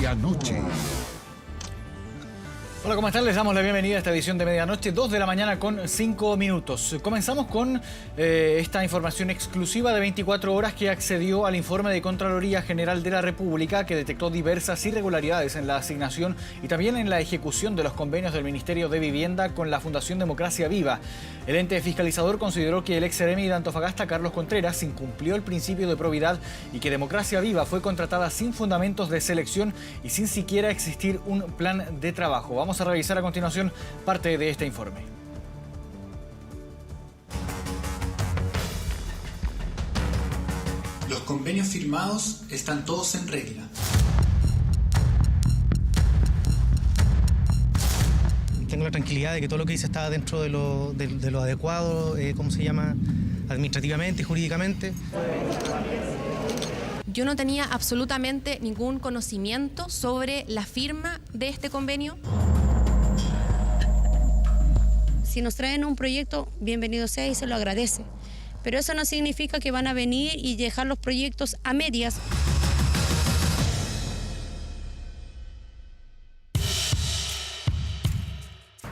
Medianoche. Hola, ¿cómo están? Les damos la bienvenida a esta edición de Medianoche, 2 de la mañana con 5 minutos. Comenzamos con esta información exclusiva de 24 horas que accedió al informe de Contraloría General de la República, que detectó diversas irregularidades en la asignación y también en la ejecución de los convenios del Ministerio de Vivienda con la Fundación Democracia Viva. El ente fiscalizador consideró que el ex seremi de Antofagasta, Carlos Contreras, incumplió el principio de probidad y que Democracia Viva fue contratada sin fundamentos de selección y sin siquiera existir un plan de trabajo. Vamos a revisar a continuación parte de este informe. Los convenios firmados están todos en regla. Tengo la tranquilidad de que todo lo que hice estaba dentro de lo adecuado, ¿cómo se llama? Administrativamente y jurídicamente. Yo no tenía absolutamente ningún conocimiento sobre la firma de este convenio. Si nos traen un proyecto, bienvenido sea y se lo agradece. Pero eso no significa que van a venir y dejar los proyectos a medias.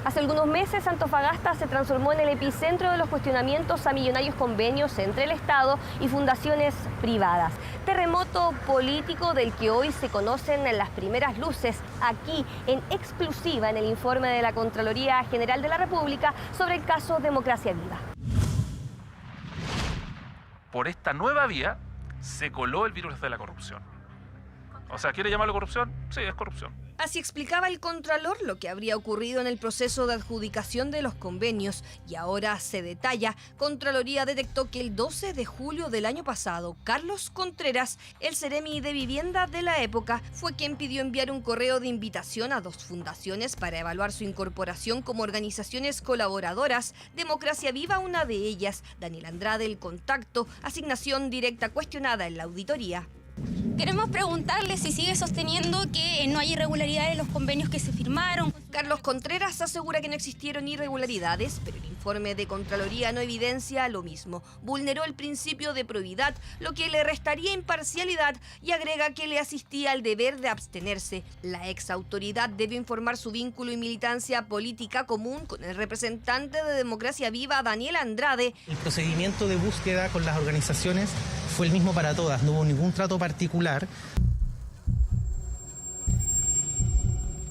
Hace algunos meses, Antofagasta se transformó en el epicentro de los cuestionamientos a millonarios convenios entre el Estado y fundaciones privadas. Terremoto político del que hoy se conocen las primeras luces, aquí en exclusiva en el informe de la Contraloría General de la República sobre el caso Democracia Viva. Por esta nueva vía se coló el virus de la corrupción. O sea, ¿quiere llamarlo corrupción? Sí, es corrupción. Así explicaba el Contralor lo que habría ocurrido en el proceso de adjudicación de los convenios y ahora se detalla. Contraloría detectó que el 12 de julio del año pasado, Carlos Contreras, el seremi de vivienda de la época, fue quien pidió enviar un correo de invitación a 2 fundaciones para evaluar su incorporación como organizaciones colaboradoras. Democracia Viva, una de ellas, Daniel Andrade, el contacto, asignación directa cuestionada en la auditoría. Queremos preguntarle si sigue sosteniendo que no hay irregularidades en los convenios que se firmaron. Carlos Contreras asegura que no existieron irregularidades, pero el informe de Contraloría no evidencia lo mismo. Vulneró el principio de probidad, lo que le restaría imparcialidad, y agrega que le asistía el deber de abstenerse. La ex autoridad debe informar su vínculo y militancia política común con el representante de Democracia Viva, Daniel Andrade. El procedimiento de búsqueda con las organizaciones fue el mismo para todas, no hubo ningún trato particular.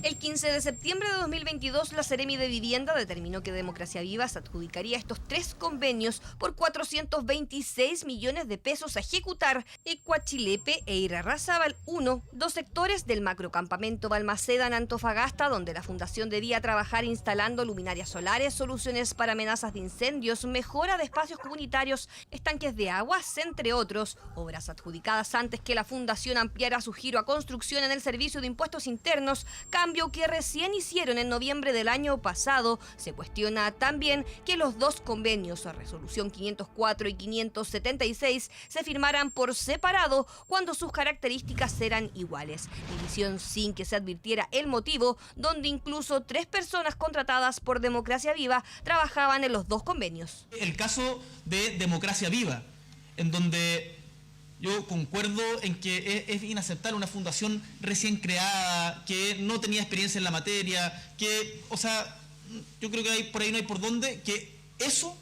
El 15 de septiembre de 2022, la Seremi de Vivienda determinó que Democracia Viva se adjudicaría estos 3 convenios por 426 millones de pesos a ejecutar. Ecuachilepe e Irarrázaval 1, 2 sectores del macrocampamento Balmaceda en Antofagasta, donde la fundación debía trabajar instalando luminarias solares, soluciones para amenazas de incendios, mejora de espacios comunitarios, estanques de aguas, entre otros. Obras adjudicadas antes que la fundación ampliara su giro a construcción en el Servicio de Impuestos Internos, cambio que recién hicieron en noviembre del año pasado. Se cuestiona también que los 2 convenios, resolución 504 y 576, se firmaran por separado cuando sus características eran iguales. División sin que se advirtiera el motivo, donde incluso 3 personas contratadas por Democracia Viva trabajaban en los 2 convenios. El caso de Democracia Viva, en donde yo concuerdo en que es inaceptable una fundación recién creada, que no tenía experiencia en la materia, que, o sea, yo creo que por ahí no hay por dónde, que eso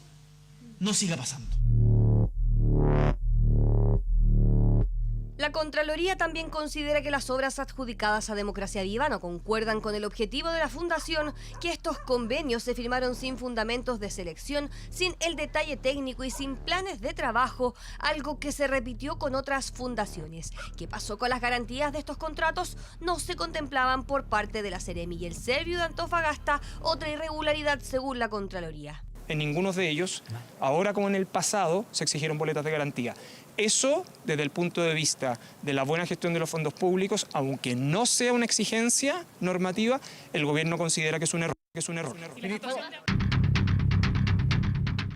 no siga pasando. La Contraloría también considera que las obras adjudicadas a Democracia Viva no concuerdan con el objetivo de la fundación, que estos convenios se firmaron sin fundamentos de selección, sin el detalle técnico y sin planes de trabajo, algo que se repitió con otras fundaciones. ¿Qué pasó con las garantías de estos contratos? No se contemplaban por parte de la Seremi y el Serviu de Antofagasta, otra irregularidad según la Contraloría. En ninguno de ellos, ahora como en el pasado, se exigieron boletas de garantía. Eso, desde el punto de vista de la buena gestión de los fondos públicos, aunque no sea una exigencia normativa, el gobierno considera que es un error.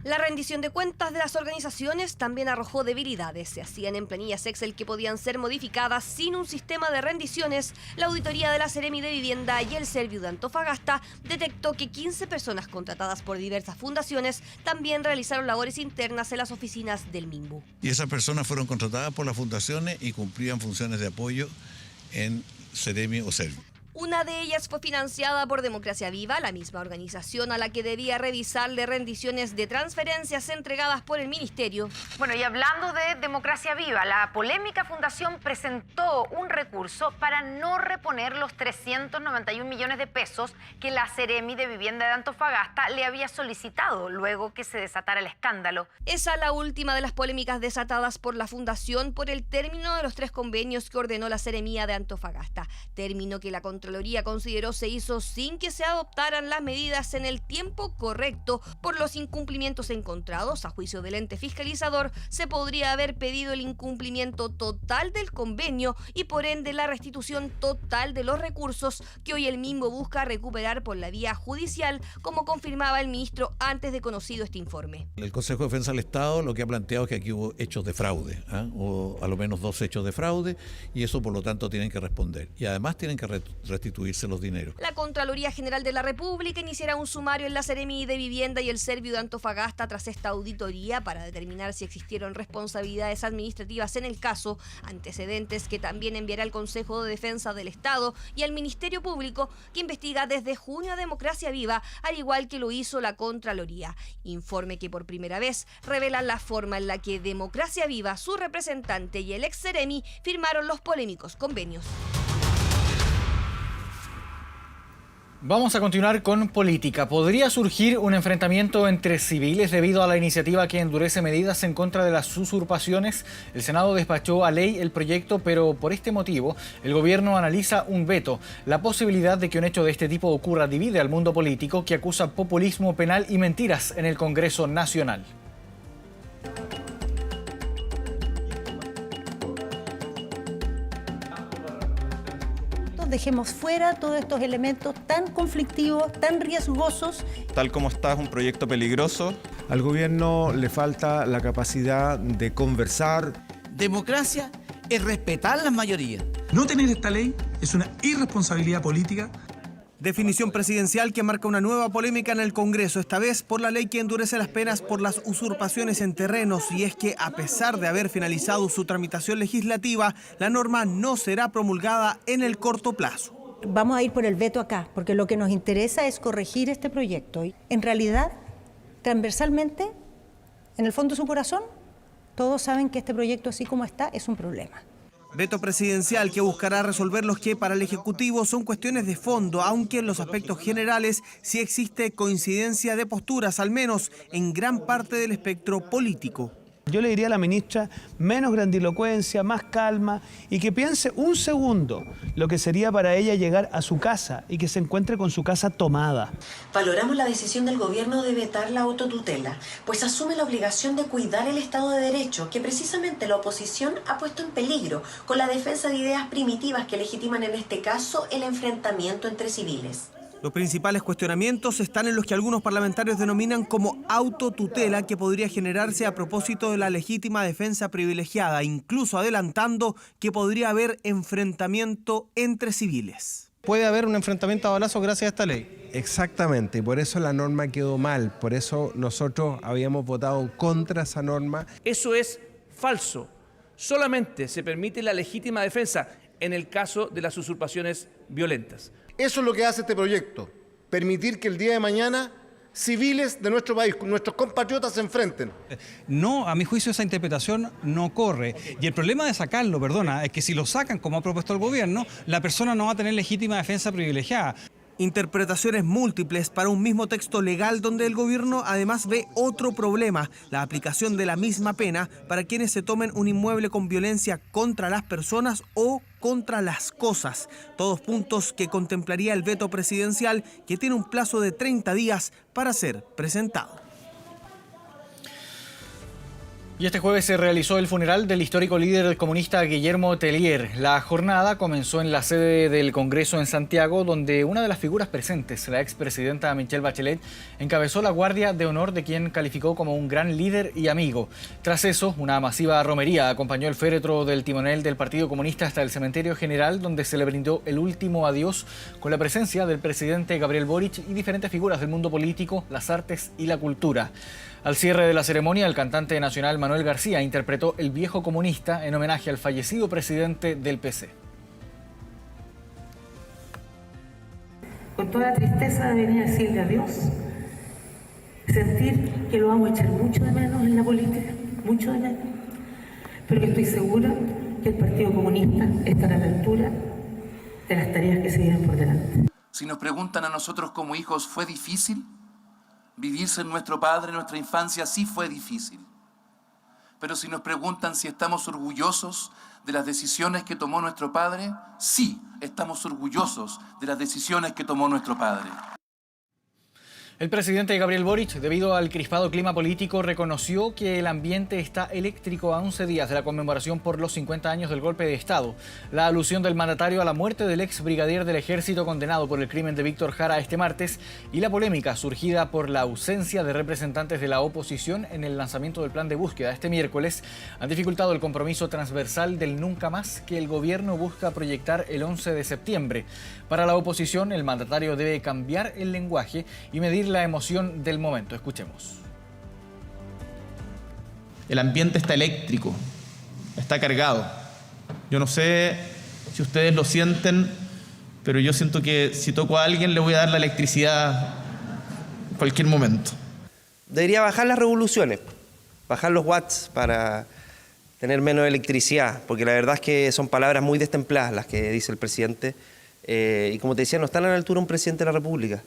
La rendición de cuentas de las organizaciones también arrojó debilidades. Se hacían en planillas Excel que podían ser modificadas sin un sistema de rendiciones. La auditoría de la Seremi de Vivienda y el Serviu de Antofagasta detectó que 15 personas contratadas por diversas fundaciones también realizaron labores internas en las oficinas del MIMBU. Y esas personas fueron contratadas por las fundaciones y cumplían funciones de apoyo en Ceremi o Cervi. Una de ellas fue financiada por Democracia Viva, la misma organización a la que debía revisarle rendiciones de transferencias entregadas por el ministerio. Bueno, y hablando de Democracia Viva, la polémica fundación presentó un recurso para no reponer los 391 millones de pesos que la Seremi de Vivienda de Antofagasta le había solicitado luego que se desatara el escándalo. Esa es la última de las polémicas desatadas por la fundación por el término de los 3 convenios que ordenó la Seremía de Antofagasta, término que la Contraloría consideró se hizo sin que se adoptaran las medidas en el tiempo correcto. Por los incumplimientos encontrados, a juicio del ente fiscalizador, se podría haber pedido el incumplimiento total del convenio y por ende la restitución total de los recursos que hoy el mismo busca recuperar por la vía judicial, como confirmaba el ministro antes de conocido este informe. El Consejo de Defensa del Estado lo que ha planteado es que aquí hubo hechos de fraude, o a lo menos 2 hechos de fraude, y eso por lo tanto tienen que responder. Y además tienen que restituirse los dineros. La Contraloría General de la República iniciará un sumario en la Seremi de Vivienda y el Servio de Antofagasta tras esta auditoría para determinar si existieron responsabilidades administrativas en el caso, antecedentes que también enviará al Consejo de Defensa del Estado y al Ministerio Público, que investiga desde junio a Democracia Viva, al igual que lo hizo la Contraloría. Informe que por primera vez revela la forma en la que Democracia Viva, su representante y el ex Seremi firmaron los polémicos convenios. Vamos a continuar con política. ¿Podría surgir un enfrentamiento entre civiles debido a la iniciativa que endurece medidas en contra de las usurpaciones? El Senado despachó a ley el proyecto, pero por este motivo el gobierno analiza un veto. La posibilidad de que un hecho de este tipo ocurra divide al mundo político, que acusa populismo penal y mentiras en el Congreso Nacional. Dejemos fuera todos estos elementos tan conflictivos, tan riesgosos. Tal como está, es un proyecto peligroso. Al gobierno le falta la capacidad de conversar. Democracia es respetar las mayorías. No tener esta ley es una irresponsabilidad política. Definición presidencial que marca una nueva polémica en el Congreso, esta vez por la ley que endurece las penas por las usurpaciones en terrenos. Y es que, a pesar de haber finalizado su tramitación legislativa, la norma no será promulgada en el corto plazo. Vamos a ir por el veto acá, porque lo que nos interesa es corregir este proyecto. Y en realidad, transversalmente, en el fondo de su corazón, todos saben que este proyecto, así como está, es un problema. Veto presidencial que buscará resolver los que para el Ejecutivo son cuestiones de fondo, aunque en los aspectos generales sí existe coincidencia de posturas, al menos en gran parte del espectro político. Yo le diría a la ministra menos grandilocuencia, más calma y que piense un segundo lo que sería para ella llegar a su casa y que se encuentre con su casa tomada. Valoramos la decisión del gobierno de vetar la autotutela, pues asume la obligación de cuidar el Estado de Derecho, que precisamente la oposición ha puesto en peligro con la defensa de ideas primitivas que legitiman en este caso el enfrentamiento entre civiles. Los principales cuestionamientos están en los que algunos parlamentarios denominan como autotutela, que podría generarse a propósito de la legítima defensa privilegiada, incluso adelantando que podría haber enfrentamiento entre civiles. Puede haber un enfrentamiento a balazos gracias a esta ley. Exactamente, y por eso la norma quedó mal, por eso nosotros habíamos votado contra esa norma. Eso es falso. Solamente se permite la legítima defensa en el caso de las usurpaciones violentas. Eso es lo que hace este proyecto, permitir que el día de mañana civiles de nuestro país, nuestros compatriotas se enfrenten. No, a mi juicio esa interpretación no corre. Y el problema de sacarlo, es que si lo sacan como ha propuesto el gobierno, la persona no va a tener legítima defensa privilegiada. Interpretaciones múltiples para un mismo texto legal donde el gobierno además ve otro problema, la aplicación de la misma pena para quienes se tomen un inmueble con violencia contra las personas o contra las cosas. Todos puntos que contemplaría el veto presidencial, que tiene un plazo de 30 días para ser presentado. Y este jueves se realizó el funeral del histórico líder comunista Guillermo Tellier. La jornada comenzó en la sede del Congreso en Santiago, donde una de las figuras presentes, la expresidenta Michelle Bachelet, encabezó la guardia de honor de quien calificó como un gran líder y amigo. Tras eso, una masiva romería acompañó el féretro del timonel del Partido Comunista hasta el Cementerio General, donde se le brindó el último adiós con la presencia del presidente Gabriel Boric y diferentes figuras del mundo político, las artes y la cultura. Al cierre de la ceremonia, el cantante nacional Manuel García interpretó El Viejo Comunista en homenaje al fallecido presidente del PC. con toda la tristeza de venir a decirle adiós, sentir que lo vamos a echar mucho de menos en la política, mucho de menos, pero que estoy segura que el Partido Comunista estará a la altura de las tareas que se vienen por delante. Si nos preguntan a nosotros como hijos, ¿fue difícil? Vivir sin nuestro padre en nuestra infancia sí fue difícil. Pero si nos preguntan si estamos orgullosos de las decisiones que tomó nuestro padre, sí, estamos orgullosos de las decisiones que tomó nuestro padre. El presidente Gabriel Boric, debido al crispado clima político, reconoció que el ambiente está eléctrico a 11 días de la conmemoración por los 50 años del golpe de Estado. La alusión del mandatario a la muerte del ex brigadier del Ejército condenado por el crimen de Víctor Jara este martes y la polémica surgida por la ausencia de representantes de la oposición en el lanzamiento del plan de búsqueda este miércoles han dificultado el compromiso transversal del nunca más que el gobierno busca proyectar el 11 de septiembre. Para la oposición, el mandatario debe cambiar el lenguaje y medir la emoción del momento. Escuchemos. El ambiente está eléctrico, está cargado. Yo no sé si ustedes lo sienten, pero yo siento que si toco a alguien le voy a dar la electricidad en cualquier momento. Debería bajar las revoluciones, bajar los watts para tener menos electricidad, porque la verdad es que son palabras muy destempladas las que dice el presidente, y como te decía, no están a la altura de un presidente de la República.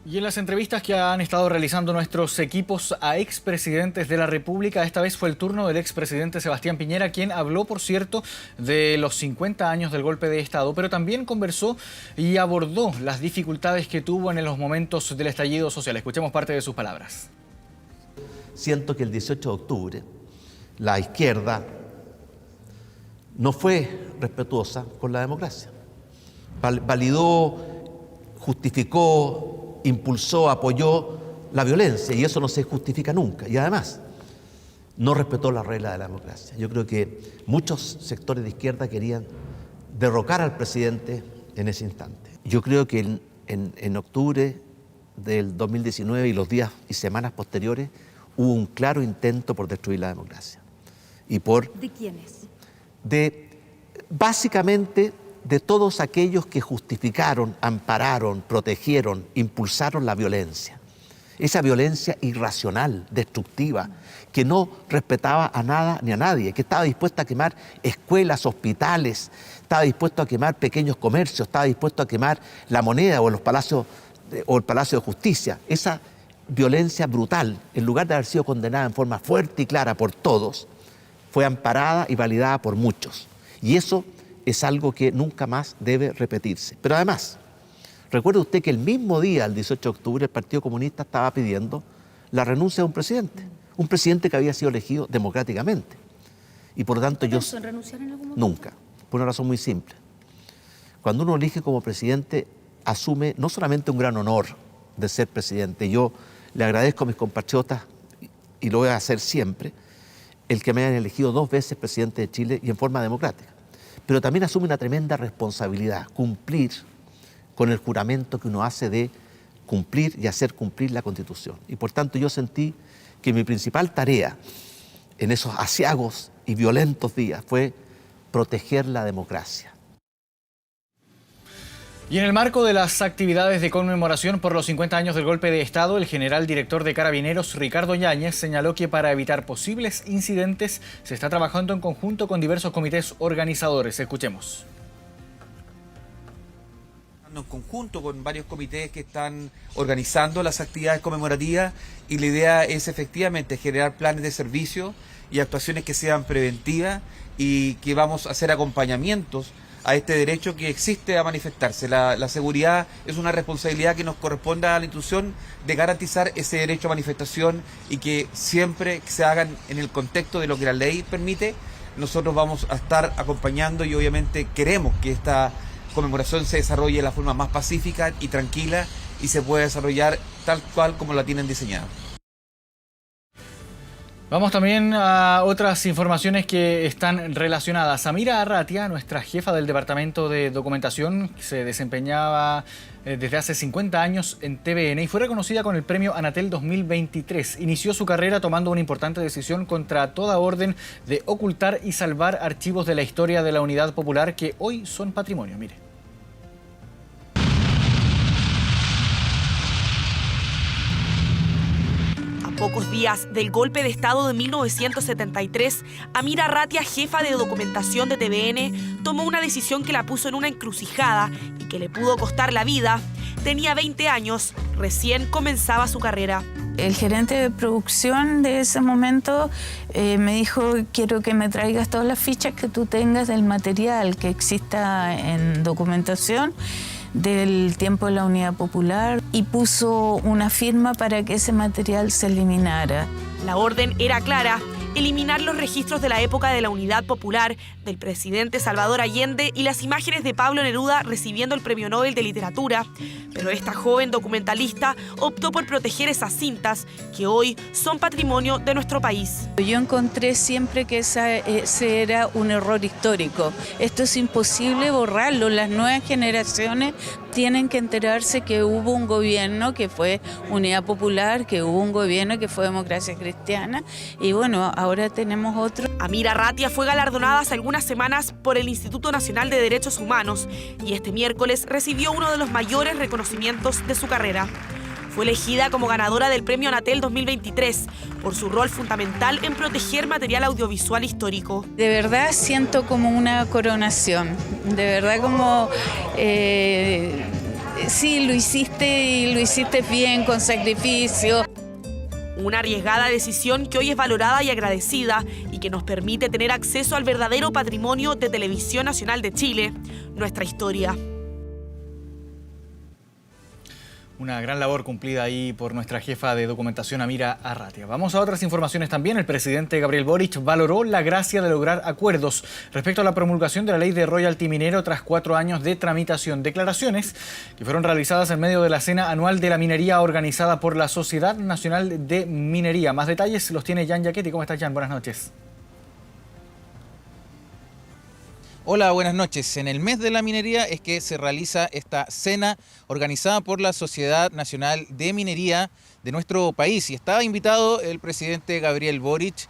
Y en las entrevistas que han estado realizando nuestros equipos a expresidentes de la República, esta vez fue el turno del expresidente Sebastián Piñera, quien habló, por cierto, de los 50 años del golpe de Estado, pero también conversó y abordó las dificultades que tuvo en los momentos del estallido social. Escuchemos parte de sus palabras. Siento que el 18 de octubre la izquierda no fue respetuosa con la democracia. Validó, justificó, impulsó, apoyó la violencia, y eso no se justifica nunca. Y además, no respetó las reglas de la democracia. Yo creo que muchos sectores de izquierda querían derrocar al presidente en ese instante. Yo creo que en octubre del 2019 y los días y semanas posteriores hubo un claro intento por destruir la democracia. Y por... ¿De quiénes? Básicamente de todos aquellos que justificaron, ampararon, protegieron, impulsaron la violencia. Esa violencia irracional, destructiva, que no respetaba a nada ni a nadie, que estaba dispuesta a quemar escuelas, hospitales, estaba dispuesto a quemar pequeños comercios, estaba dispuesto a quemar la moneda o los palacios o el Palacio de Justicia. Esa violencia brutal, en lugar de haber sido condenada en forma fuerte y clara por todos, fue amparada y validada por muchos. Y eso es algo que nunca más debe repetirse. Pero además, recuerde usted que el mismo día, el 18 de octubre, el Partido Comunista estaba pidiendo la renuncia de un presidente que había sido elegido democráticamente. Y por lo tanto yo... ¿Pensó en renunciar en algún momento? Nunca, por una razón muy simple. Cuando uno elige como presidente, asume no solamente un gran honor de ser presidente. Yo le agradezco a mis compatriotas, y lo voy a hacer siempre, el que me hayan elegido 2 veces presidente de Chile y en forma democrática. Pero también asume una tremenda responsabilidad, cumplir con el juramento que uno hace de cumplir y hacer cumplir la Constitución. Y por tanto yo sentí que mi principal tarea en esos aciagos y violentos días fue proteger la democracia. Y en el marco de las actividades de conmemoración por los 50 años del golpe de Estado, el general director de Carabineros, Ricardo Yáñez, señaló que para evitar posibles incidentes se está trabajando en conjunto con diversos comités organizadores. Escuchemos. En conjunto con varios comités que están organizando las actividades conmemorativas, y la idea es efectivamente generar planes de servicio y actuaciones que sean preventivas, y que vamos a hacer acompañamientos a este derecho que existe a manifestarse. La seguridad es una responsabilidad que nos corresponde a la institución de garantizar ese derecho a manifestación, y que siempre se hagan en el contexto de lo que la ley permite. Nosotros vamos a estar acompañando, y obviamente queremos que esta conmemoración se desarrolle de la forma más pacífica y tranquila, y se pueda desarrollar tal cual como la tienen diseñada. Vamos también a otras informaciones que están relacionadas. Samira Arratia, nuestra jefa del Departamento de Documentación, se desempeñaba desde hace 50 años en TVN y fue reconocida con el premio Anatel 2023. Inició su carrera tomando una importante decisión contra toda orden de ocultar y salvar archivos de la historia de la Unidad Popular que hoy son patrimonio. Mire. pocos días del golpe de Estado de 1973, Amira Arratia, jefa de documentación de TVN, tomó una decisión que la puso en una encrucijada y que le pudo costar la vida. Tenía 20 años, recién comenzaba su carrera. El gerente de producción de ese momento me dijo: quiero que me traigas todas las fichas que tú tengas del material que exista en documentación del tiempo de la Unidad Popular, y puso una firma para que ese material se eliminara. La orden era clara: eliminar los registros de la época de la Unidad Popular, del presidente Salvador Allende y las imágenes de Pablo Neruda recibiendo el Premio Nobel de Literatura. Pero esta joven documentalista optó por proteger esas cintas que hoy son patrimonio de nuestro país. Yo encontré siempre que ese era un error histórico. Esto es imposible borrarlo. Las nuevas generaciones tienen que enterarse que hubo un gobierno que fue Unidad Popular, que hubo un gobierno que fue Democracia Cristiana, y bueno, ahora tenemos otro. Amira Arratia fue galardonada hace algunas semanas por el Instituto Nacional de Derechos Humanos y este miércoles recibió uno de los mayores reconocimientos de su carrera. Fue elegida como ganadora del Premio Anatel 2023 por su rol fundamental en proteger material audiovisual histórico. De verdad siento como una coronación, de verdad como... sí, lo hiciste y lo hiciste bien, con sacrificio. Una arriesgada decisión que hoy es valorada y agradecida y que nos permite tener acceso al verdadero patrimonio de Televisión Nacional de Chile, nuestra historia. Una gran labor cumplida ahí por nuestra jefa de documentación, Amira Arratia. Vamos a otras informaciones también. El presidente Gabriel Boric valoró la gracia de lograr acuerdos respecto a la promulgación de la ley de royalty minero tras 4 años de tramitación. Declaraciones que fueron realizadas en medio de la cena anual de la minería organizada por la Sociedad Nacional de Minería. Más detalles los tiene Jan Giachetti. ¿Cómo estás, Jan? Buenas noches. Hola, buenas noches. En el mes de la minería es que se realiza esta cena organizada por la Sociedad Nacional de Minería de nuestro país y estaba invitado el presidente Gabriel Boric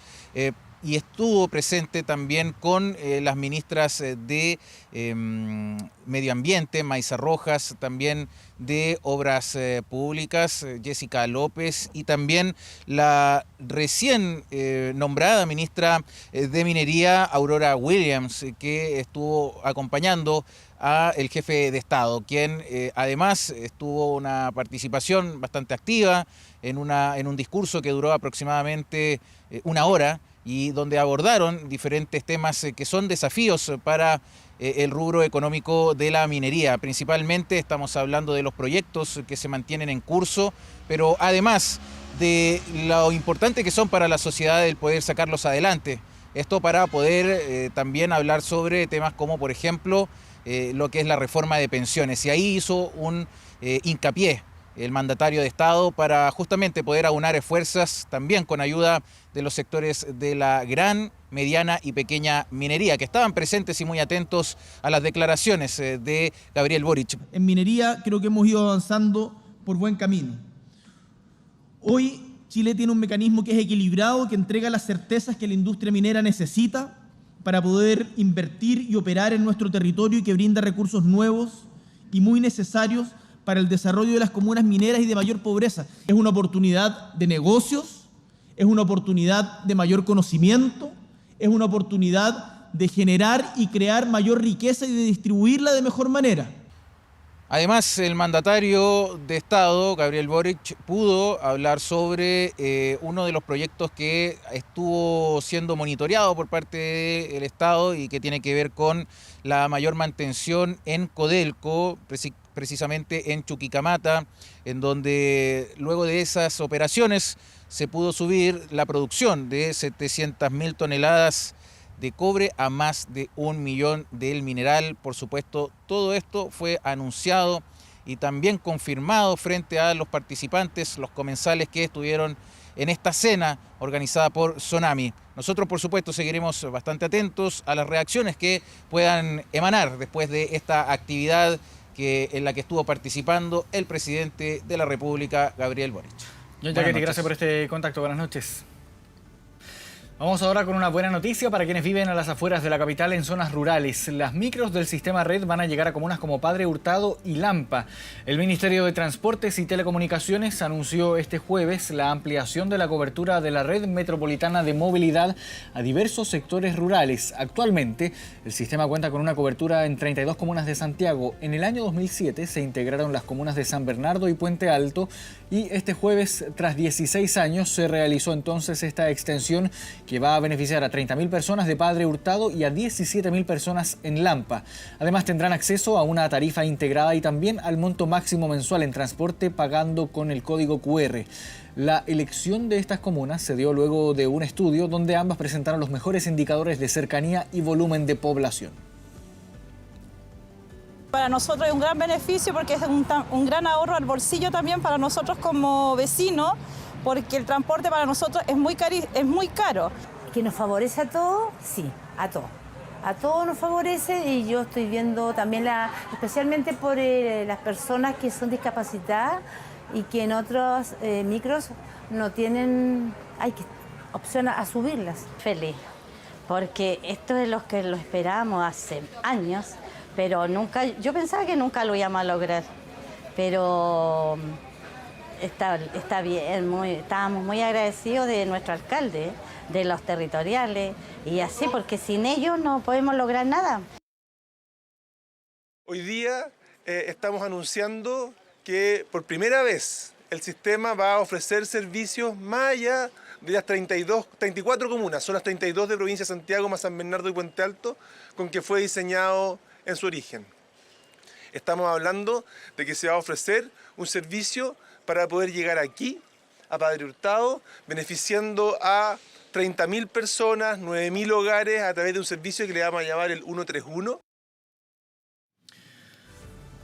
y estuvo presente también con las ministras de Medio Ambiente, Maisa Rojas, también de Obras Públicas, Jessica López, y también la recién nombrada ministra de Minería, Aurora Williams, que estuvo acompañando a el jefe de Estado, quien además tuvo una participación bastante activa en un discurso que duró aproximadamente 1 hora, y donde abordaron diferentes temas que son desafíos para el rubro económico de la minería. Principalmente estamos hablando de los proyectos que se mantienen en curso, pero además de lo importante que son para la sociedad el poder sacarlos adelante. Esto para poder también hablar sobre temas como, por ejemplo, lo que es la reforma de pensiones. Y ahí hizo un hincapié el mandatario de Estado para justamente poder aunar esfuerzos también con ayuda de los sectores de la gran, mediana y pequeña minería, que estaban presentes y muy atentos a las declaraciones de Gabriel Boric. En minería creo que hemos ido avanzando por buen camino. Hoy Chile tiene un mecanismo que es equilibrado, que entrega las certezas que la industria minera necesita para poder invertir y operar en nuestro territorio y que brinda recursos nuevos y muy necesarios para el desarrollo de las comunas mineras y de mayor pobreza. Es una oportunidad de negocios, es una oportunidad de mayor conocimiento, es una oportunidad de generar y crear mayor riqueza y de distribuirla de mejor manera. Además, el mandatario de Estado, Gabriel Boric, pudo hablar sobre uno de los proyectos que estuvo siendo monitoreado por parte del Estado y que tiene que ver con la mayor mantención en Codelco, precisamente en Chuquicamata, en donde luego de esas operaciones se pudo subir la producción de 700.000 toneladas de cobre a más de 1 millón del mineral. Por supuesto, todo esto fue anunciado y también confirmado frente a los participantes, los comensales que estuvieron en esta cena organizada por Sonami. Nosotros, por supuesto, seguiremos bastante atentos a las reacciones que puedan emanar después de esta actividad en la que estuvo participando el presidente de la República, Gabriel Boric. John Giachetti, gracias por este contacto. Buenas noches. Vamos ahora con una buena noticia para quienes viven a las afueras de la capital en zonas rurales. Las micros del sistema red van a llegar a comunas como Padre Hurtado y Lampa. El Ministerio de Transportes y Telecomunicaciones anunció este jueves la ampliación de la cobertura de la red metropolitana de movilidad a diversos sectores rurales. Actualmente, el sistema cuenta con una cobertura en 32 comunas de Santiago. En el año 2007 se integraron las comunas de San Bernardo y Puente Alto y este jueves, tras 16 años, se realizó entonces esta extensión que va a beneficiar a 30.000 personas de Padre Hurtado y a 17.000 personas en Lampa. Además tendrán acceso a una tarifa integrada y también al monto máximo mensual en transporte pagando con el código QR. La elección de estas comunas se dio luego de un estudio donde ambas presentaron los mejores indicadores de cercanía y volumen de población. Para nosotros es un gran beneficio porque es un gran ahorro al bolsillo también para nosotros como vecinos, porque el transporte para nosotros es muy caro. ¿Que nos favorece a todos? Sí, a todos. A todos nos favorece y yo estoy viendo también, especialmente por las personas que son discapacitadas y que en otros micros no tienen opción a subirlas. Feliz, porque esto es lo que lo esperábamos hace años, pero nunca, yo pensaba que nunca lo íbamos a lograr, pero está bien, estábamos muy agradecidos de nuestro alcalde, de los territoriales y así, porque sin ellos no podemos lograr nada. Hoy día estamos anunciando que por primera vez el sistema va a ofrecer servicios más allá de las 34 comunas, son las 32 de provincia de Santiago más San Bernardo y Puente Alto, con que fue diseñado en su origen. Estamos hablando de que se va a ofrecer un servicio para poder llegar aquí, a Padre Hurtado, beneficiando a 30.000 personas, 9.000 hogares a través de un servicio que le vamos a llamar el 131.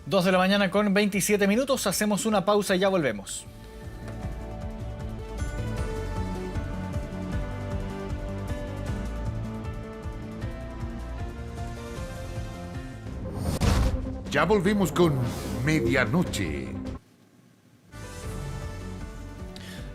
2 de la mañana con 27 minutos, hacemos una pausa y ya volvemos. Ya volvemos con Medianoche.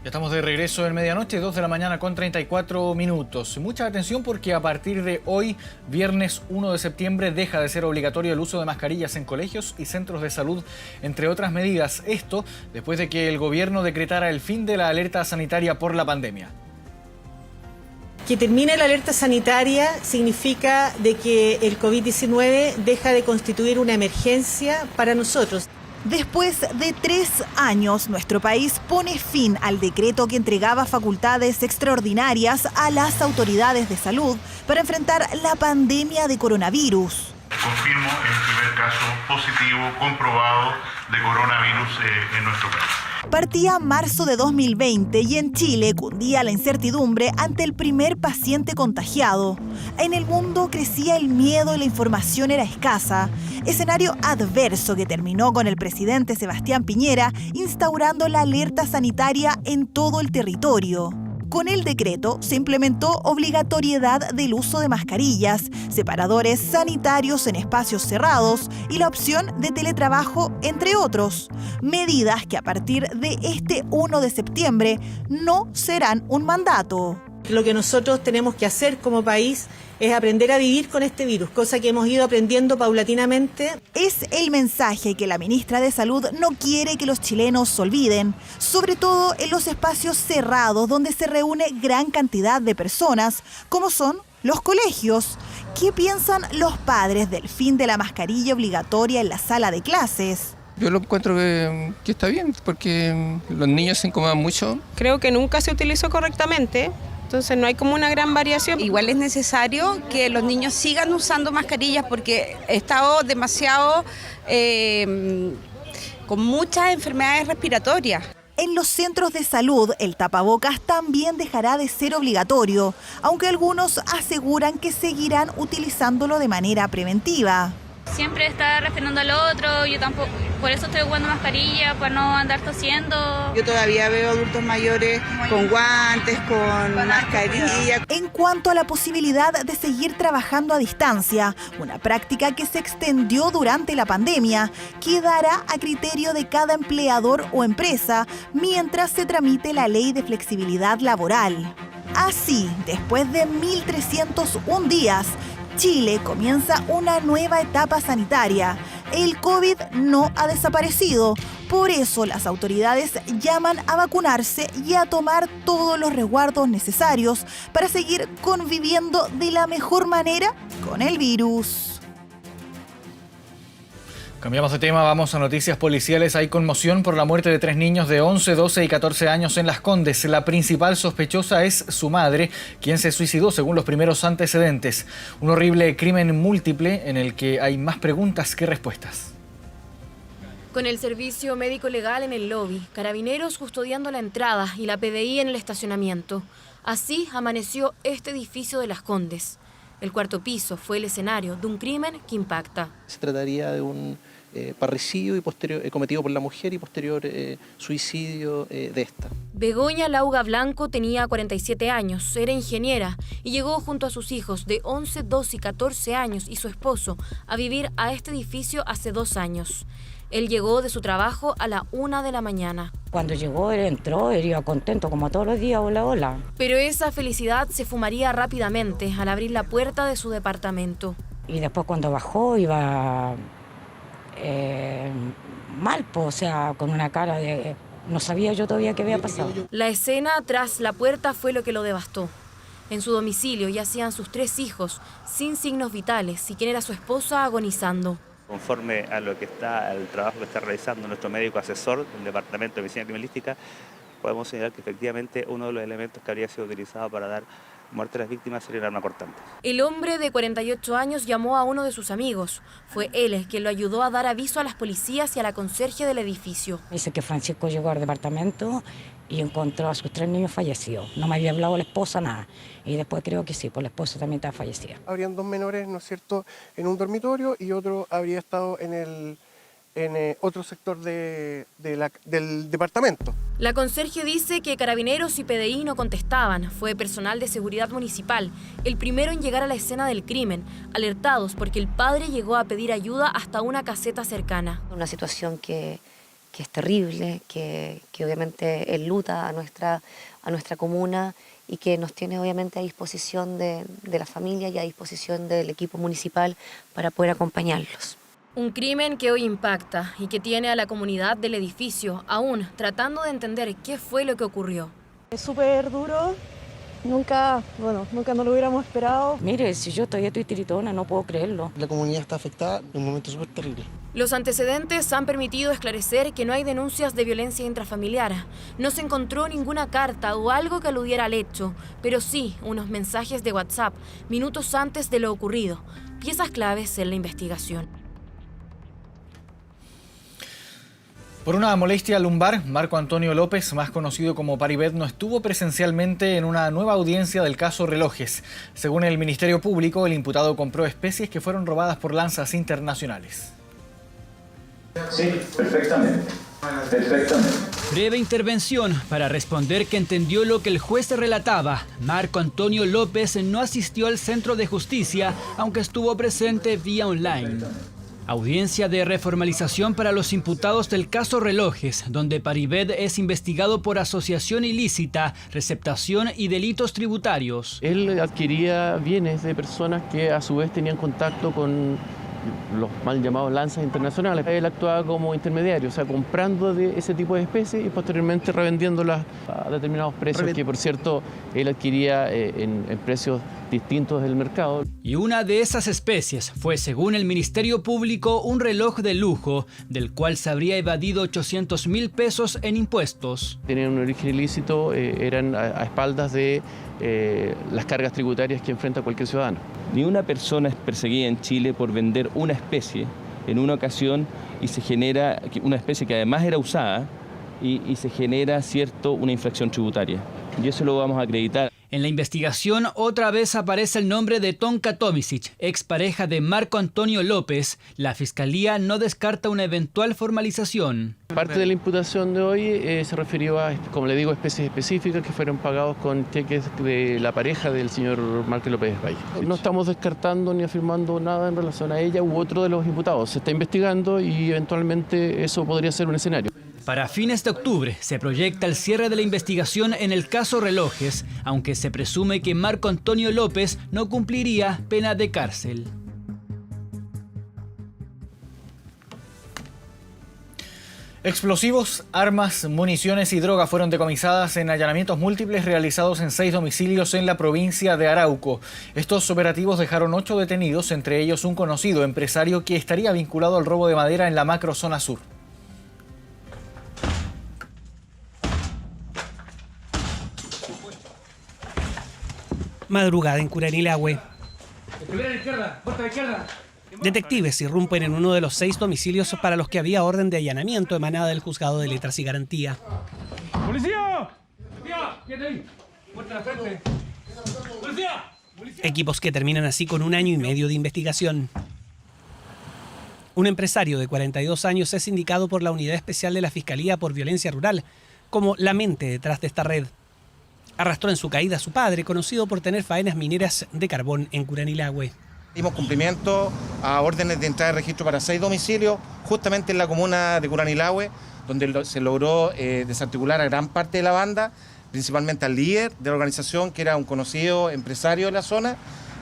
Ya estamos de regreso en Medianoche, 2 de la mañana con 34 minutos. Mucha atención porque a partir de hoy, viernes 1 de septiembre, deja de ser obligatorio el uso de mascarillas en colegios y centros de salud, entre otras medidas. Esto después de que el gobierno decretara el fin de la alerta sanitaria por la pandemia. Que termine la alerta sanitaria significa de que el COVID-19 deja de constituir una emergencia para nosotros. Después de 3 años, nuestro país pone fin al decreto que entregaba facultades extraordinarias a las autoridades de salud para enfrentar la pandemia de coronavirus. Confirmo el primer caso positivo comprobado de coronavirus en nuestro país. Partía marzo de 2020 y en Chile cundía la incertidumbre ante el primer paciente contagiado. En el mundo crecía el miedo y la información era escasa. Escenario adverso que terminó con el presidente Sebastián Piñera instaurando la alerta sanitaria en todo el territorio. Con el decreto se implementó obligatoriedad del uso de mascarillas, separadores sanitarios en espacios cerrados y la opción de teletrabajo, entre otros. Medidas que a partir de este 1 de septiembre no serán un mandato. Lo que nosotros tenemos que hacer como país es aprender a vivir con este virus, cosa que hemos ido aprendiendo paulatinamente. Es el mensaje que la ministra de Salud no quiere que los chilenos olviden, sobre todo en los espacios cerrados donde se reúne gran cantidad de personas, como son los colegios. ¿Qué piensan los padres del fin de la mascarilla obligatoria en la sala de clases? Yo lo encuentro que está bien, porque los niños se incomodan mucho. Creo que nunca se utilizó correctamente. Entonces no hay como una gran variación. Igual es necesario que los niños sigan usando mascarillas porque he estado demasiado con muchas enfermedades respiratorias. En los centros de salud, el tapabocas también dejará de ser obligatorio, aunque algunos aseguran que seguirán utilizándolo de manera preventiva. Siempre está refiriendo al otro, yo tampoco, por eso estoy usando mascarilla, para no andar tosiendo. Yo todavía veo adultos mayores con guantes, con mascarilla. En cuanto a la posibilidad de seguir trabajando a distancia, una práctica que se extendió durante la pandemia, quedará a criterio de cada empleador o empresa mientras se tramite la ley de flexibilidad laboral. Así, después de 1.301 días, Chile comienza una nueva etapa sanitaria. El COVID no ha desaparecido, por eso las autoridades llaman a vacunarse y a tomar todos los resguardos necesarios para seguir conviviendo de la mejor manera con el virus. Cambiamos de tema, vamos a noticias policiales. Hay conmoción por la muerte de 3 niños de 11, 12 y 14 años en Las Condes. La principal sospechosa es su madre, quien se suicidó según los primeros antecedentes. Un horrible crimen múltiple en el que hay más preguntas que respuestas. Con el servicio médico legal en el lobby, carabineros custodiando la entrada y la PDI en el estacionamiento. Así amaneció este edificio de Las Condes. El cuarto piso fue el escenario de un crimen que impacta. Se trataría de un parricidio y posterior, cometido por la mujer y posterior suicidio de esta. Begoña Lauga Blanco tenía 47 años, era ingeniera y llegó junto a sus hijos de 11, 12 y 14 años y su esposo a vivir a este edificio hace 2 años. Él llegó de su trabajo a la 1 de la mañana. Cuando llegó, él entró, él iba contento como todos los días, hola, hola. Pero esa felicidad se fumaría rápidamente al abrir la puerta de su departamento. Y después cuando bajó iba mal, o sea, con una cara de... No sabía yo todavía qué había pasado. La escena tras la puerta fue lo que lo devastó. En su domicilio yacían sus 3 hijos, sin signos vitales, y quien era su esposa agonizando. Conforme a lo que está, al trabajo que está realizando nuestro médico asesor del Departamento de Medicina Criminalística, podemos señalar que efectivamente uno de los elementos que habría sido utilizado para dar muerte a las víctimas sería el arma cortante. El hombre de 48 años llamó a uno de sus amigos. Fue él quien lo ayudó a dar aviso a las policías y a la conserje del edificio. Dice que Francisco llegó al departamento y encontró a sus 3 niños fallecidos. No me había hablado la esposa, nada. Y después creo que sí, pues la esposa también estaba fallecida. Habrían 2 menores, ¿no es cierto?, en un dormitorio y otro habría estado en otro sector del departamento. La conserje dice que carabineros y PDI no contestaban. Fue personal de seguridad municipal, el primero en llegar a la escena del crimen, alertados porque el padre llegó a pedir ayuda hasta una caseta cercana. Una situación que es terrible, que obviamente enluta a nuestra comuna y que nos tiene obviamente a disposición de la familia y a disposición del equipo municipal para poder acompañarlos. Un crimen que hoy impacta y que tiene a la comunidad del edificio aún tratando de entender qué fue lo que ocurrió. Es súper duro, nunca no lo hubiéramos esperado. Mire, si yo todavía estoy tiritona, no puedo creerlo. La comunidad está afectada en un momento súper terrible. Los antecedentes han permitido esclarecer que no hay denuncias de violencia intrafamiliar. No se encontró ninguna carta o algo que aludiera al hecho, pero sí unos mensajes de WhatsApp minutos antes de lo ocurrido, piezas claves en la investigación. Por una molestia lumbar, Marco Antonio López, más conocido como Paribet, no estuvo presencialmente en una nueva audiencia del caso Relojes. Según el Ministerio Público, el imputado compró especies que fueron robadas por lanzas internacionales. Sí, perfectamente. Breve intervención para responder que entendió lo que el juez relataba. Marco Antonio López no asistió al centro de justicia, aunque estuvo presente vía online. Audiencia de reformalización para los imputados del caso Relojes, donde Paribet es investigado por asociación ilícita, receptación y delitos tributarios. Él adquiría bienes de personas que a su vez tenían contacto con los mal llamados lanzas internacionales. Él actuaba como intermediario, o sea, comprando de ese tipo de especies y posteriormente revendiéndolas a determinados precios, que por cierto él adquiría en precios distintos del mercado. Y una de esas especies fue, según el Ministerio Público, un reloj de lujo, del cual se habría evadido 800.000 pesos en impuestos. Tenían un origen ilícito, eran a espaldas de las cargas tributarias que enfrenta cualquier ciudadano. Ni una persona es perseguida en Chile por vender una especie en una ocasión y se genera una especie que además era usada y se genera una infracción tributaria. Y eso lo vamos a acreditar. En la investigación otra vez aparece el nombre de Tonka Tomisic, expareja de Marco Antonio López. La Fiscalía no descarta una eventual formalización. Parte de la imputación de hoy se refirió a, como le digo, especies específicas que fueron pagados con cheques de la pareja del señor Marco López Valle. No estamos descartando ni afirmando nada en relación a ella u otro de los imputados. Se está investigando y eventualmente eso podría ser un escenario. Para fines de octubre se proyecta el cierre de la investigación en el caso Relojes, aunque se presume que Marco Antonio López no cumpliría pena de cárcel. Explosivos, armas, municiones y drogas fueron decomisadas en allanamientos múltiples realizados en 6 domicilios en la provincia de Arauco. Estos operativos dejaron 8 detenidos, entre ellos un conocido empresario que estaría vinculado al robo de madera en la macrozona sur. Madrugada en Curanilahue. Detectives irrumpen en uno de los 6 domicilios para los que había orden de allanamiento emanada del Juzgado de Letras y Garantía. ¡Policía! ¡Quédate ahí! ¡Puerta a la frente! ¡Policía! Equipos que terminan así con 1 año y medio de investigación. Un empresario de 42 años es indicado por la Unidad Especial de la Fiscalía por Violencia Rural como la mente detrás de esta red. Arrastró en su caída a su padre, conocido por tener faenas mineras de carbón en Curanilahue. Dimos cumplimiento a órdenes de entrada de registro para 6 domicilios, justamente en la comuna de Curanilahue, donde se logró desarticular a gran parte de la banda, principalmente al líder de la organización, que era un conocido empresario de la zona,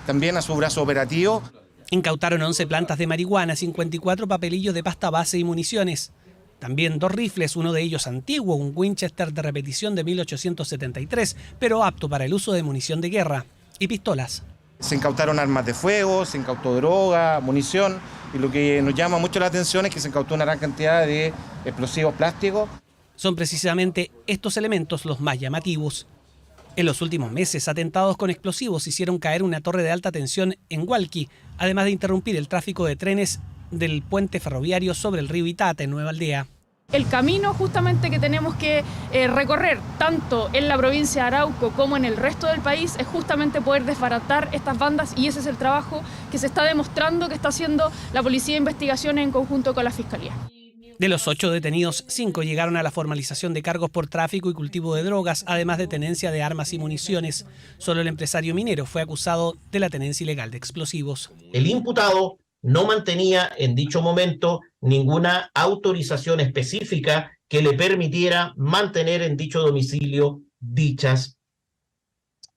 también a su brazo operativo. Incautaron 11 plantas de marihuana, 54 papelillos de pasta base y municiones. También 2 rifles, uno de ellos antiguo, un Winchester de repetición de 1873, pero apto para el uso de munición de guerra, y pistolas. Se incautaron armas de fuego, se incautó droga, munición, y lo que nos llama mucho la atención es que se incautó una gran cantidad de explosivos plásticos. Son precisamente estos elementos los más llamativos. En los últimos meses, atentados con explosivos hicieron caer una torre de alta tensión en Hualqui, además de interrumpir el tráfico de trenes del puente ferroviario sobre el río Itata en Nueva Aldea. El camino justamente que tenemos que recorrer tanto en la provincia de Arauco como en el resto del país es justamente poder desbaratar estas bandas, y ese es el trabajo que se está demostrando que está haciendo la Policía de Investigaciones en conjunto con la Fiscalía. De los 8 detenidos, 5 llegaron a la formalización de cargos por tráfico y cultivo de drogas, además de tenencia de armas y municiones. Solo el empresario minero fue acusado de la tenencia ilegal de explosivos. El imputado no mantenía en dicho momento ninguna autorización específica que le permitiera mantener en dicho domicilio dichos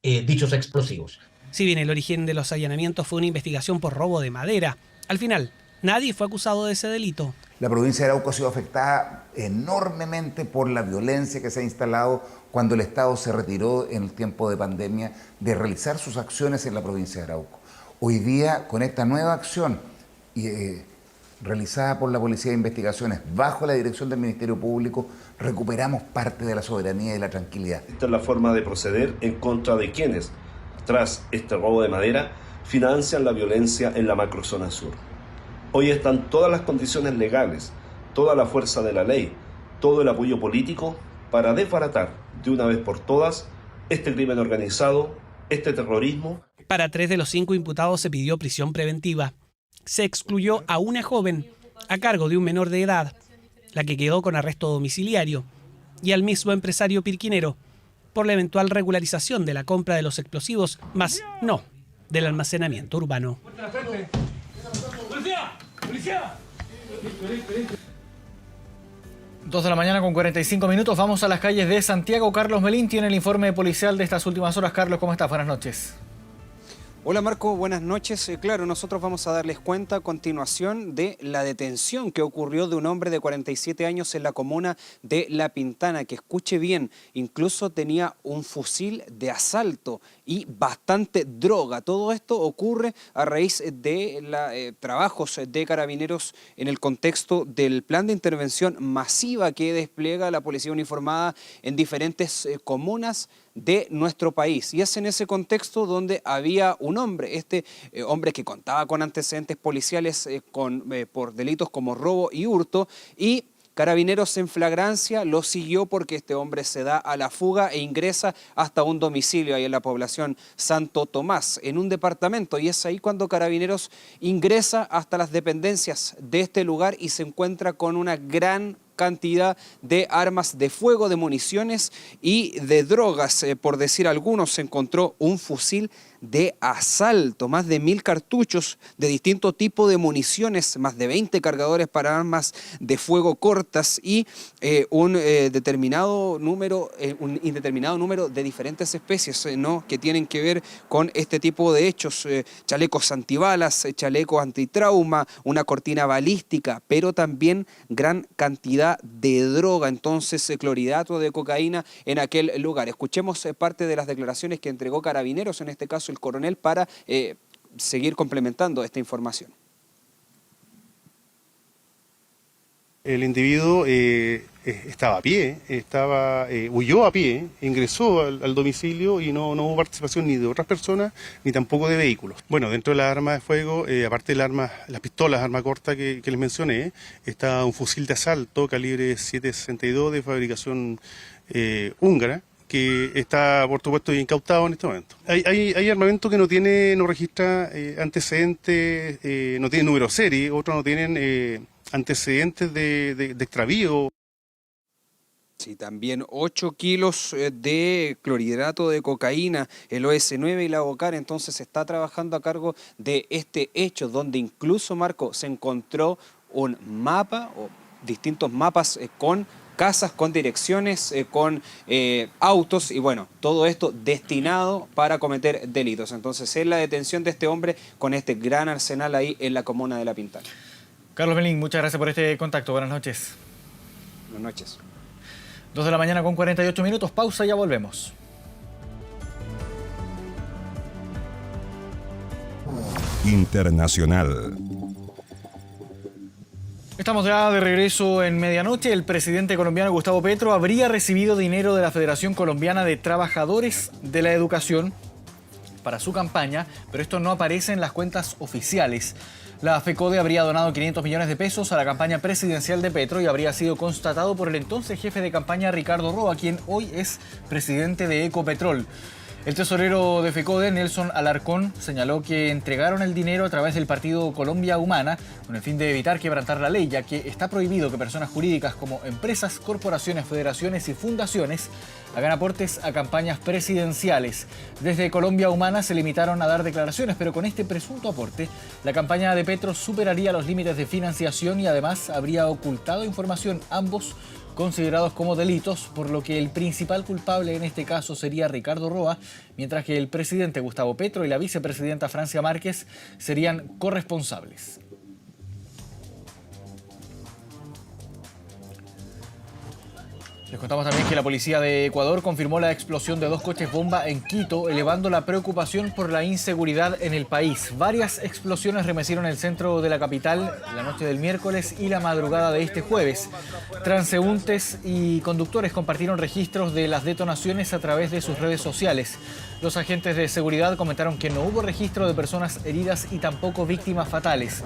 explosivos. Si bien el origen de los allanamientos fue una investigación por robo de madera, al final nadie fue acusado de ese delito. La provincia de Arauco ha sido afectada enormemente por la violencia que se ha instalado cuando el Estado se retiró en el tiempo de pandemia de realizar sus acciones en la provincia de Arauco. Hoy día, con esta nueva acción realizada por la Policía de Investigaciones bajo la dirección del Ministerio Público, recuperamos parte de la soberanía y la tranquilidad. Esta es la forma de proceder en contra de quienes, tras este robo de madera, financian la violencia en la macrozona sur. Hoy están todas las condiciones legales, toda la fuerza de la ley, todo el apoyo político para desbaratar de una vez por todas este crimen organizado, este terrorismo. Para 3 de los 5 imputados se pidió prisión preventiva. Se excluyó a una joven a cargo de un menor de edad, la que quedó con arresto domiciliario, y al mismo empresario pirquinero por la eventual regularización de la compra de los explosivos, más no del almacenamiento urbano. ¡Policía! ¡Policía! 2 de la mañana con 45 minutos. Vamos a las calles de Santiago. Carlos Melín tiene el informe policial de estas últimas horas. Carlos, ¿cómo estás? Buenas noches. Hola Marco, buenas noches. Claro, nosotros vamos a darles cuenta a continuación de la detención que ocurrió de un hombre de 47 años en la comuna de La Pintana, que escuche bien, incluso tenía un fusil de asalto y bastante droga. Todo esto ocurre a raíz de trabajos de carabineros en el contexto del plan de intervención masiva que despliega la Policía Uniformada en diferentes comunas de nuestro país. Y es en ese contexto donde había un hombre, hombre que contaba con antecedentes policiales por delitos como robo y hurto, y Carabineros en flagrancia lo siguió porque este hombre se da a la fuga e ingresa hasta un domicilio ahí en la población Santo Tomás, en un departamento, y es ahí cuando Carabineros ingresa hasta las dependencias de este lugar y se encuentra con una gran cantidad de armas de fuego, de municiones y de drogas. Por decir algunos, se encontró un fusil de asalto, más de 1000 cartuchos de distinto tipo de municiones, más de 20 cargadores para armas de fuego cortas y un indeterminado número de diferentes especies, ¿no?, que tienen que ver con este tipo de hechos, chalecos antibalas, chalecos antitrauma, una cortina balística, pero también gran cantidad de droga, entonces clorhidrato de cocaína en aquel lugar. Escuchemos parte de las declaraciones que entregó Carabineros, en este caso el coronel, para seguir complementando esta información. El individuo estaba a pie, huyó a pie, ingresó al domicilio y no hubo participación ni de otras personas ni tampoco de vehículos. Bueno, dentro de las armas de fuego, aparte de las pistolas, arma corta que les mencioné, está un fusil de asalto calibre 7.62 de fabricación húngara, que está, por supuesto, incautado en este momento. Hay armamento que no registra antecedentes, no tiene número serie, otros no tienen antecedentes de extravío. Sí, también 8 kilos de clorhidrato de cocaína, el OS9 y la Bocar. Entonces se está trabajando a cargo de este hecho, donde incluso, Marco, se encontró un mapa o distintos mapas con casas, con direcciones, con autos y bueno, todo esto destinado para cometer delitos. Entonces es la detención de este hombre con este gran arsenal ahí en la comuna de La Pintana. Carlos Melín, muchas gracias por este contacto. Buenas noches. Buenas noches. 2 de la mañana con 48 minutos. Pausa, ya volvemos. Internacional. Estamos ya de regreso en medianoche. El presidente colombiano Gustavo Petro habría recibido dinero de la Federación Colombiana de Trabajadores de la Educación para su campaña, pero esto no aparece en las cuentas oficiales. La FECODE habría donado 500 millones de pesos a la campaña presidencial de Petro y habría sido constatado por el entonces jefe de campaña Ricardo Roa, quien hoy es presidente de Ecopetrol. El tesorero de FECODE, Nelson Alarcón, señaló que entregaron el dinero a través del partido Colombia Humana con el fin de evitar quebrantar la ley, ya que está prohibido que personas jurídicas como empresas, corporaciones, federaciones y fundaciones hagan aportes a campañas presidenciales. Desde Colombia Humana se limitaron a dar declaraciones, pero con este presunto aporte, la campaña de Petro superaría los límites de financiación y además habría ocultado información, ambos considerados como delitos, por lo que el principal culpable en este caso sería Ricardo Roa, mientras que el presidente Gustavo Petro y la vicepresidenta Francia Márquez serían corresponsables. Les contamos también que la policía de Ecuador confirmó la explosión de 2 coches bomba en Quito, elevando la preocupación por la inseguridad en el país. Varias explosiones remecieron el centro de la capital la noche del miércoles y la madrugada de este jueves. Transeúntes y conductores compartieron registros de las detonaciones a través de sus redes sociales. Los agentes de seguridad comentaron que no hubo registro de personas heridas y tampoco víctimas fatales.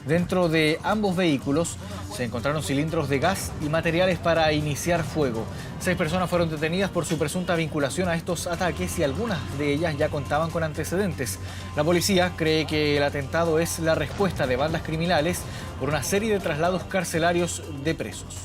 Dentro de ambos vehículos se encontraron cilindros de gas y materiales para iniciar fuego. 6 personas fueron detenidas por su presunta vinculación a estos ataques y algunas de ellas ya contaban con antecedentes. La policía cree que el atentado es la respuesta de bandas criminales por una serie de traslados carcelarios de presos.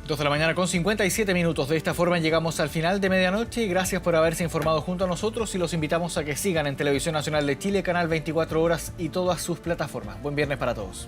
Dos de la mañana con 57 minutos. De esta forma llegamos al final de medianoche. Gracias por haberse informado junto a nosotros y los invitamos a que sigan en Televisión Nacional de Chile, Canal 24 Horas y todas sus plataformas. Buen viernes para todos.